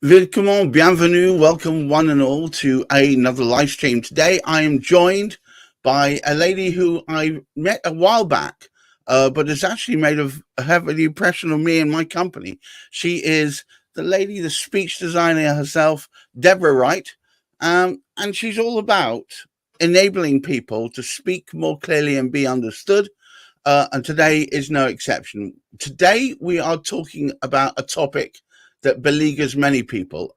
Willkommen, bienvenue, welcome one and all to another live stream. Today I am joined by a lady who I met a while back, but has actually made a heavy impression on me and my company. She is the lady, the speech designer herself, Deborah Wright, and she's all about enabling people to speak more clearly and be understood. And today is no exception. Today we are talking about a topic that beleaguers many people,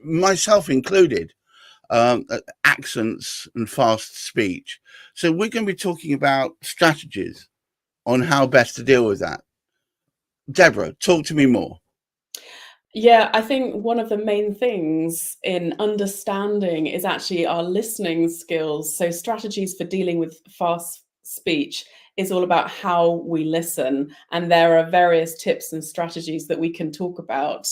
myself included, accents and fast speech. So we're going to be talking about strategies on how best to deal with that. Deborah, talk to me more. Yeah, I think one of the main things in understanding is actually our listening skills. So, strategies for dealing with fast speech is all about how we listen. And there are various tips and strategies that we can talk about.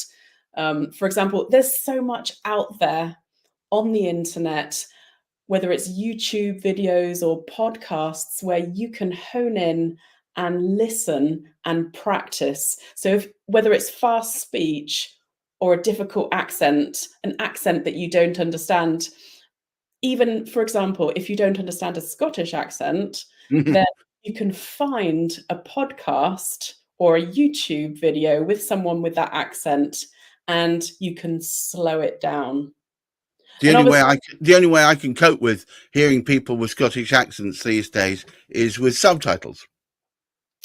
For example, there's so much out there on the internet, whether it's YouTube videos or podcasts, where you can hone in and listen and practice. So, whether it's fast speech or a difficult accent, an accent that you don't understand, even for example, if you don't understand a Scottish accent, then you can find a podcast or a YouTube video with someone with that accent and you can slow it down. And obviously, The only way I can cope with hearing people with Scottish accents these days is with subtitles.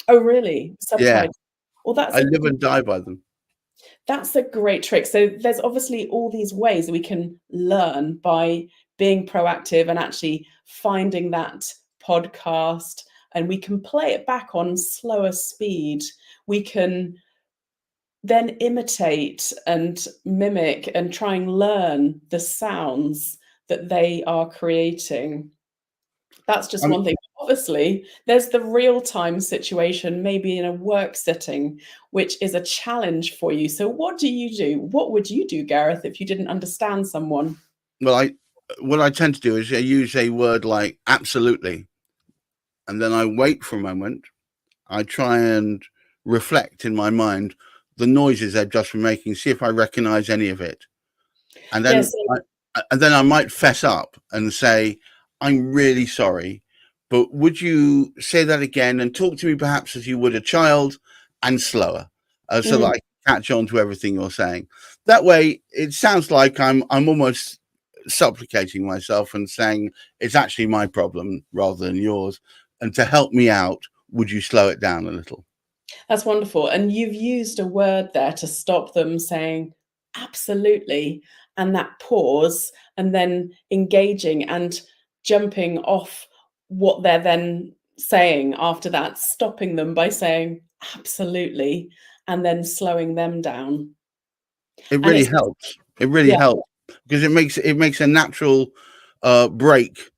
oh really? Yeah, Subtitles. Well, I live and die by them. that's a great trick. So there's obviously all these ways that we can learn by being proactive and actually finding that podcast, and we can play it back on slower speed. We can then imitate and mimic and try and learn the sounds that they are creating. That's just I one thing. Obviously, there's the real-time situation, maybe in a work setting, which is a challenge for you. So what do you do? What would you do, Gareth, if you didn't understand someone? well, what I tend to do is I use a word like absolutely, and then I wait for a moment. I try and reflect in my mind the noises they've just been making, see if I recognize any of it, and Yes. then I might fess up and say, "I'm really sorry, but would you say that again and talk to me perhaps as you would a child and slower, so that Mm, I can catch on to everything you're saying." That way, it sounds like I'm almost supplicating myself and saying it's actually my problem rather than yours, and to help me out, would you slow it down a little? that's wonderful. And you've used a word there to stop them saying absolutely, and that pause, and then engaging and jumping off what they're then saying after that, stopping them by saying absolutely, and then slowing them down. It And really it's, helps. It really yeah, helps because it makes a natural break.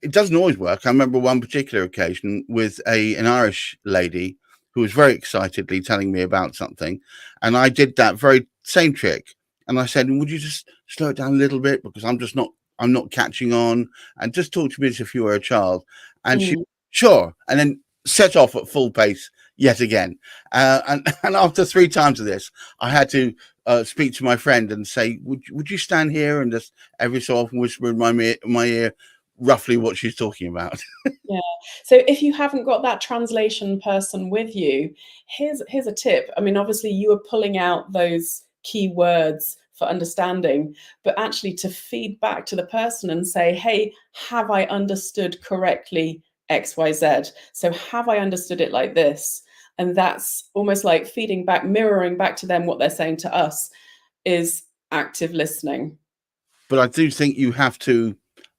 It doesn't always work. I remember one particular occasion with an Irish lady who was very excitedly telling me about something, and I did that very same trick. And I said, "Would you just slow it down a little bit because I'm not catching on, and just talk to me as if you were a child." And she, mm, sure, and then set off at full pace yet again. And after three times of this, I had to speak to my friend and say, "Would you stand here and just every so often whisper in my ear roughly what she's talking about?" yeah. So if you haven't got that translation person with you, here's a tip. I mean, obviously you are pulling out those key words for understanding, but actually to feed back to the person and say, hey, have I understood correctly XYZ? So have I understood it like this? And that's almost like feeding back, mirroring back to them what they're saying to us is active listening. But I do think you have to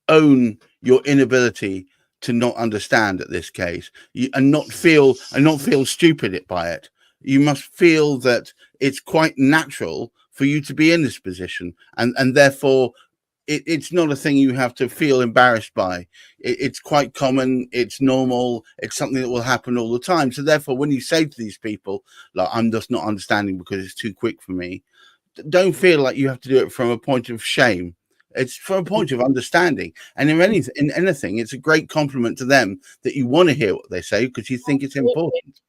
own your inability to not understand at this case, and not feel stupid by it. You must feel that it's quite natural for you to be in this position, and therefore it's not a thing you have to feel embarrassed by. It's quite common. It's normal. It's something that will happen all the time. So therefore, when you say to these people, like, "I'm just not understanding because it's too quick for me," don't feel like you have to do it from a point of shame. It's from a point of understanding. And in anything, it's a great compliment to them that you want to hear what they say because you think it's important.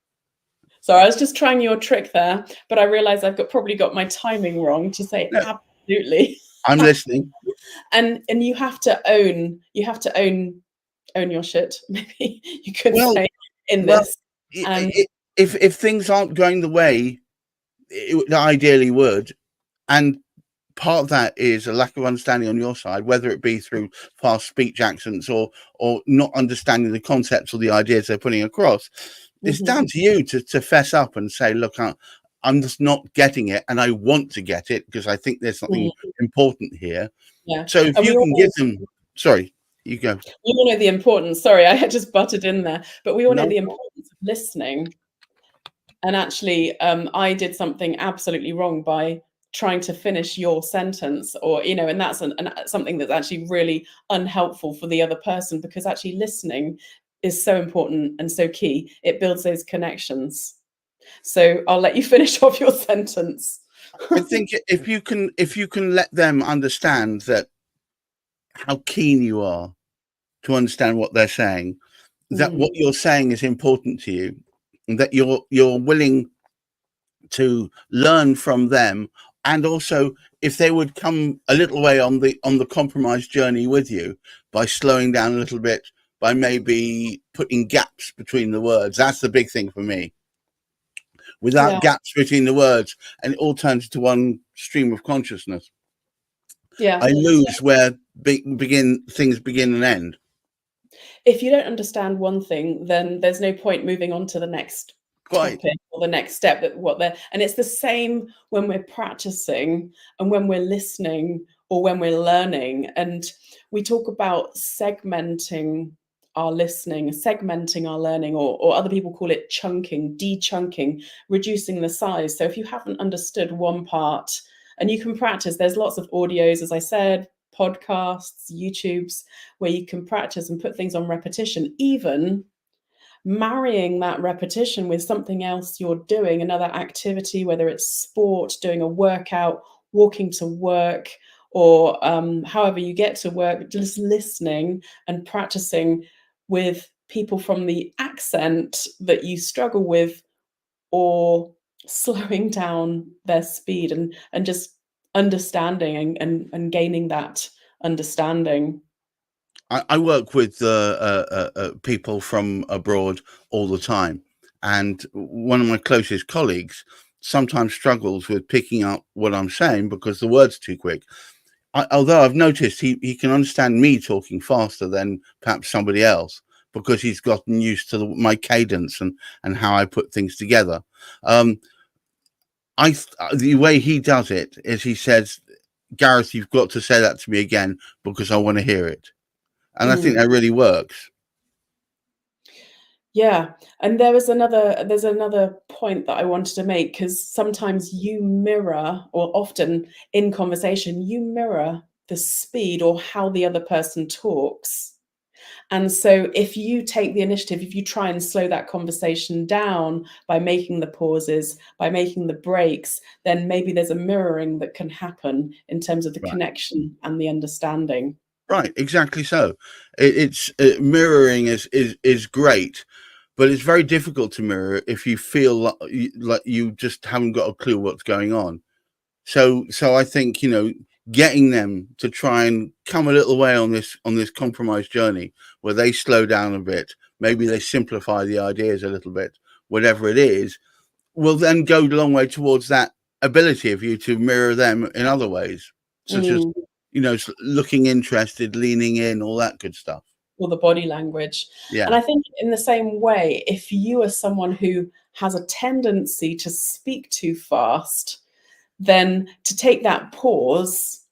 Sorry, I was just trying your trick there, but I realize I've probably got my timing wrong to say No, absolutely. I'm listening. And you have to own your shit, maybe you could Well, say, in well, this. And if things aren't going the way it ideally would, and part of that is a lack of understanding on your side, whether it be through fast speech accents or not understanding the concepts or the ideas they're putting across, it's down to you to fess up and say, look, I'm just not getting it, and I want to get it because I think there's something important here. yeah, So if and you can give them, sorry, you go. We all know the importance. Sorry, I had just butted in there, but we all know No. the importance of listening. And actually, I did something absolutely wrong by trying to finish your sentence, or and that's something that's actually really unhelpful for the other person, because actually listening is so important and so key. It builds those connections. So I'll let you finish off your sentence. I think if you can let them understand that how keen you are to understand what they're saying, that what you're saying is important to you, and that you're willing to learn from them, and also if they would come a little way on the compromise journey with you by slowing down a little bit, by maybe putting gaps between the words. That's the big thing for me. Without gaps between the words, and it all turns into one stream of consciousness, I lose where things begin and end. If you don't understand one thing, then there's no point moving on to the next topic or the next step. And it's the same when we're practicing and when we're listening or when we're learning. And we talk about segmenting our listening, segmenting our learning, or other people call it chunking, de-chunking, reducing the size. So if you haven't understood one part, and you can practice, there's lots of audios, as I said, podcasts, YouTubes, where you can practice and put things on repetition, even marrying that repetition with something else you're doing, another activity, whether it's sport, doing a workout, walking to work, or however you get to work, just listening and practicing with people from the accent that you struggle with, or slowing down their speed and just understanding and gaining that understanding. I work with people from abroad all the time, and one of my closest colleagues sometimes struggles with picking up what I'm saying because the word's too quick. Although I've noticed he can understand me talking faster than perhaps somebody else, because he's gotten used to my cadence and how I put things together. The way he does it is he says, Gareth, you've got to say that to me again because I want to hear it. And I think that really works. Yeah. And there's another point that I wanted to make, because sometimes you mirror, or often in conversation, you mirror the speed or how the other person talks. And so if you take the initiative, if you try and slow that conversation down by making the pauses, by making the breaks, then maybe there's a mirroring that can happen in terms of the connection and the understanding. Right, exactly so. It's mirroring is great, but it's very difficult to mirror if you feel like you just haven't got a clue what's going on. So I think, getting them to try and come a little way on this compromise journey where they slow down a bit, maybe they simplify the ideas a little bit, whatever it is, will then go a long way towards that ability of you to mirror them in other ways, such as looking interested, leaning in, all that good stuff. Or the body language. And I think in the same way, if you are someone who has a tendency to speak too fast, then to take that pause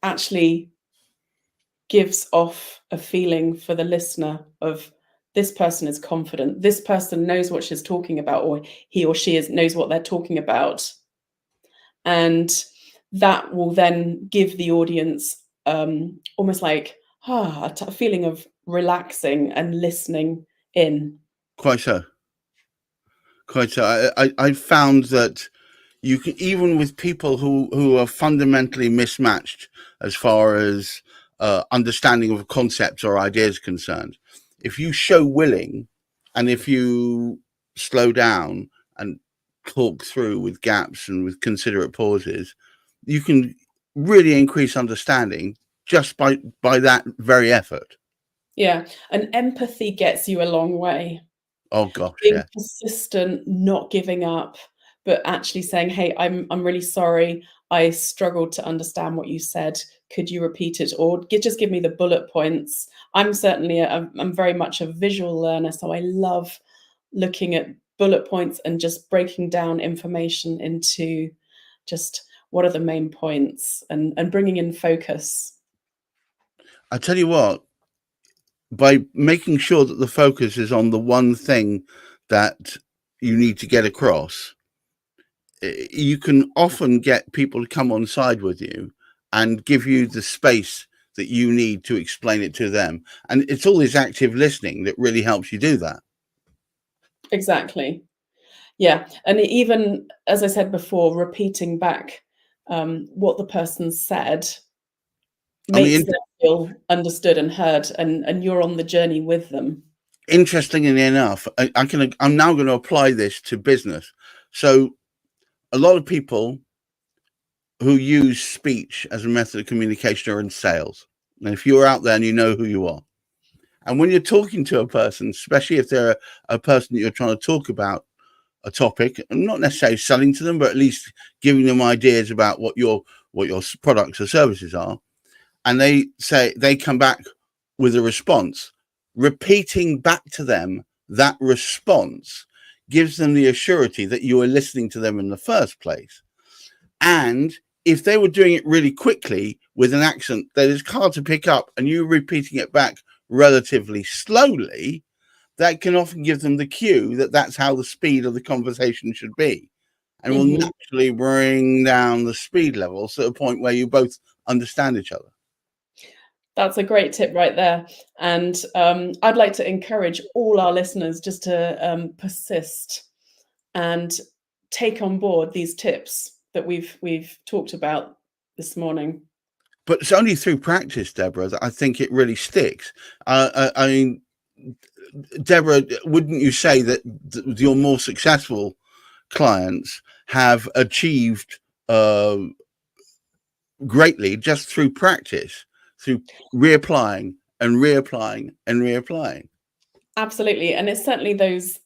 actually gives off a feeling for the listener of, this person is confident, this person knows what she's talking about, or he or she knows what they're talking about. And that will then give the audience almost like a feeling of relaxing and listening in. Quite so. I found that you can, even with people who are fundamentally mismatched as far as understanding of concepts or ideas concerned, if you show willing, and if you slow down and talk through with gaps and with considerate pauses, you can really increase understanding just by that very effort. Yeah, and empathy gets you a long way. Oh gosh, Being yeah. persistent, not giving up, but actually saying, "Hey, I'm really sorry. I struggled to understand what you said. Could you repeat it, or just give me the bullet points?" I'm certainly I'm very much a visual learner, so I love looking at bullet points and just breaking down information into just what are the main points, and bringing in focus. I tell you what, by making sure that the focus is on the one thing that you need to get across, you can often get people to come on side with you and give you the space that you need to explain it to them. And it's all this active listening that really helps you do that. Exactly. Yeah, and even, as I said before, repeating back, what the person said I makes mean, them feel understood and heard, and you're on the journey with them. interestingly enough, I'm now going to apply this to business. So a lot of people who use speech as a method of communication are in sales. And if you're out there and you know who you are, and when you're talking to a person, especially if they're a person that you're trying to talk about a topic, and not necessarily selling to them, but at least giving them ideas about what your products or services are, and they come back with a response, repeating back to them that response gives them the assurity that you are listening to them in the first place. And if they were doing it really quickly with an accent that is hard to pick up and you repeating it back relatively slowly, that can often give them the cue that that's how the speed of the conversation should be, and will Mhm. naturally bring down the speed levels to a point where you both understand each other. That's a great tip right there, and, I'd like to encourage all our listeners just to, persist and take on board these tips that we've talked about this morning. But it's only through practice, Deborah, that I think it really sticks. I mean, Deborah, wouldn't you say that your more successful clients have achieved greatly just through practice, through reapplying and reapplying and reapplying? Absolutely, and it's certainly those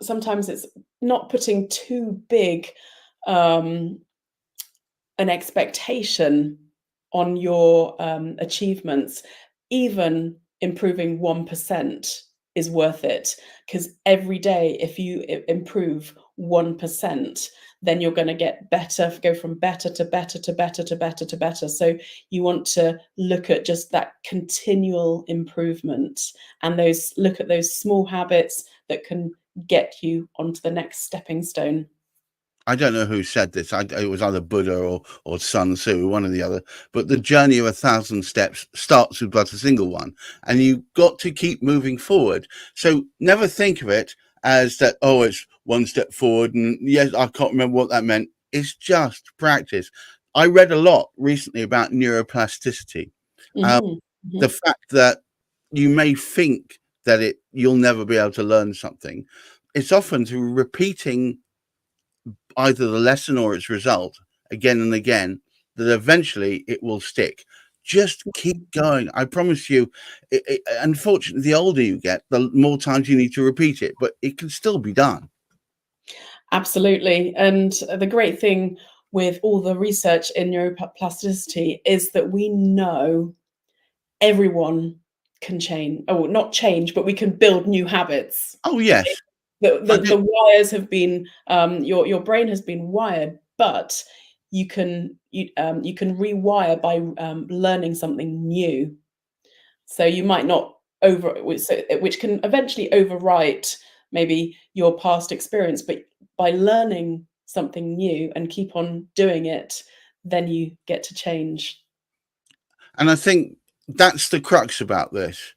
sometimes it's not putting too big, um, an expectation on your, achievements. Even improving 1% is worth it, because every day if you improve 1%, then you're gonna get better, go from better to better to better to better to better. So you want to look at just that continual improvement, and look at those small habits that can get you onto the next stepping stone. I don't know who said this. It was either Buddha or Sun Tzu, one or the other. But the journey of 1,000 steps starts with but a single one, and you've got to keep moving forward. So never think of it as that. Oh, it's one step forward, and yes, I can't remember what that meant. It's just practice. I read a lot recently about neuroplasticity. Um, Mhm, the mhm. fact that you may think that you'll never be able to learn something. It's often through repeating either the lesson or its result again and again that eventually it will stick. Just keep going. I promise you. Unfortunately, the older you get, the more times you need to repeat it, but it can still be done. Absolutely. And the great thing with all the research in neuroplasticity is that we know everyone can change, or not change, but we can build new habits. Oh yes, The, I the, did. the wires have been, your brain has been wired, but you can rewire by learning something new. So you might not which can eventually overwrite maybe your past experience, but by learning something new and keep on doing it, then you get to change. And I think that's the crux about this.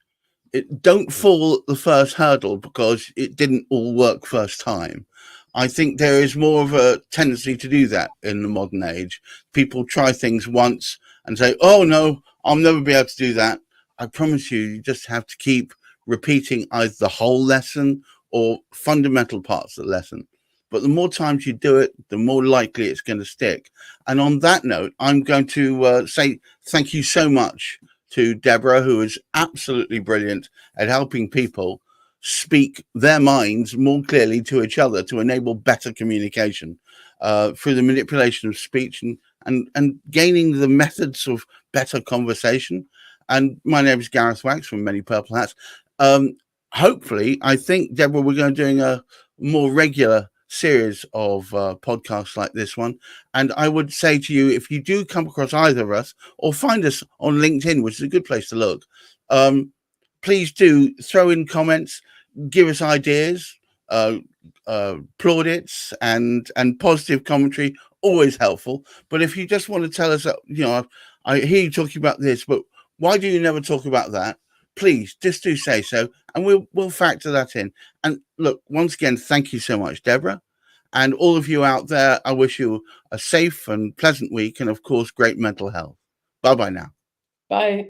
Don't fall at the first hurdle because it didn't all work first time. I think there is more of a tendency to do that in the modern age. People try things once and say, "Oh no, I'll never be able to do that." I promise you, you just have to keep repeating either the whole lesson or fundamental parts of the lesson. but the more times you do it, the more likely it's going to stick. And on that note, I'm going to say thank you so much to Deborah, who is absolutely brilliant at helping people speak their minds more clearly to each other to enable better communication through the manipulation of speech and gaining the methods of better conversation. And my name is Gareth Wax from Many Purple Hats. Hopefully, I think, Deborah, we're going to be doing a more regular series of podcasts like this one. And I would say to you, if you do come across either of us or find us on LinkedIn, which is a good place to look, please do throw in comments, give us ideas, plaudits and positive commentary, always helpful. But if you just want to tell us, I hear you talking about this, but why do you never talk about that? Please just do say so, and we'll factor that in. And look, once again, thank you so much, Deborah. And all of you out there, I wish you a safe and pleasant week, and of course, great mental health. Bye-bye now. Bye.